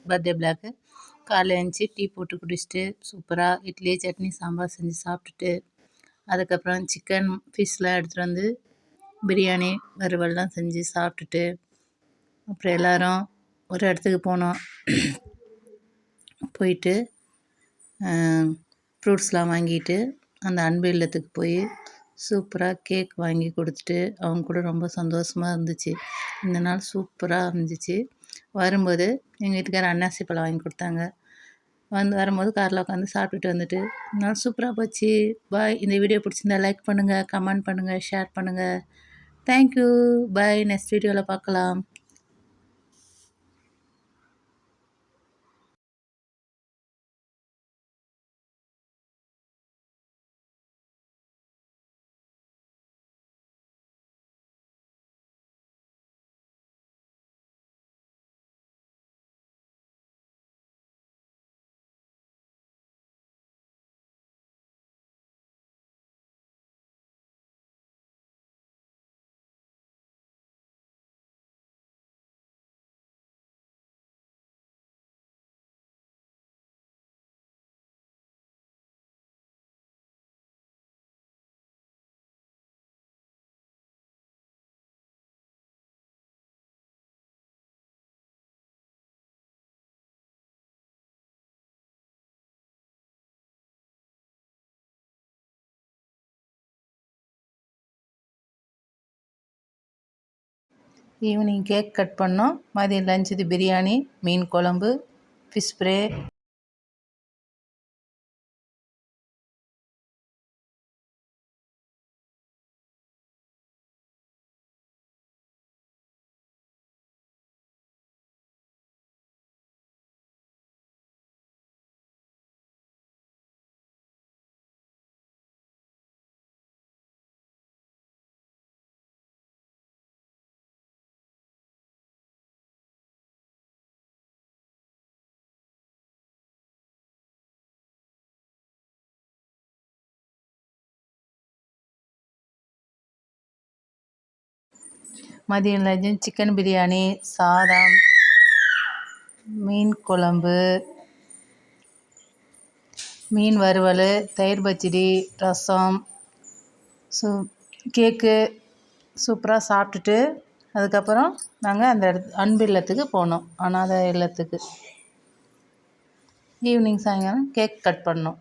Birthday block. காலைல எழுந்துச்சி tea போட்டு குடிச்சிட்டு சூப்பராக இட்லி சட்னி சாம்பார் செஞ்சு சாப்பிட்டுட்டு அதுக்கப்புறம் சிக்கன் ஃபிஷ்லாம் எடுத்துகிட்டு வந்து பிரியாணி வறுவல்லாம் செஞ்சு சாப்பிட்டுட்டு அப்புறம் எல்லோரும் ஒரு இடத்துக்கு போனோம். போயிட்டு ஃப்ரூட்ஸ்லாம் வாங்கிட்டு அந்த அன்பு இல்லத்துக்கு போய் சூப்பராக கேக் வாங்கி கொடுத்துட்டு அவங்க கூட ரொம்ப சந்தோஷமாக இருந்துச்சு. இந்த நாள் சூப்பராக இருந்துச்சு. வரும்போது எங்கள் வீட்டுக்காரர் அன்னாசி பழம் வாங்கி கொடுத்தாங்க. வரும்போது காரில் உட்காந்து சாப்பிட்டுட்டு வந்துட்டு நாள் சூப்பராக போச்சு. பாய். இந்த வீடியோ பிடிச்சிருந்தா லைக் பண்ணுங்கள், கமெண்ட் பண்ணுங்கள், ஷேர் பண்ணுங்கள். தேங்க்யூ. பாய். நெக்ஸ்ட் வீடியோவில் பார்க்கலாம். ஈவினிங் கேக் கட் பண்ணோம். மதியம் லஞ்சுக்கு பிரியாணி, மீன் குழம்பு, ஃபிஷ் ஃப்ரை. மதியம் லஞ்சு சிக்கன் பிரியாணி, சாதம், மீன் குழம்பு, மீன் வறுவல், தயிர் பச்சடி, ரசம், கேக்கு சூப்பராக சாப்பிட்டுட்டு அதுக்கப்புறம் நாங்கள் அந்த அன்பு இல்லத்துக்கு போனோம். அனாதை இல்லத்துக்கு ஈவினிங் சாயங்காலம் கேக் கட் பண்ணோம்.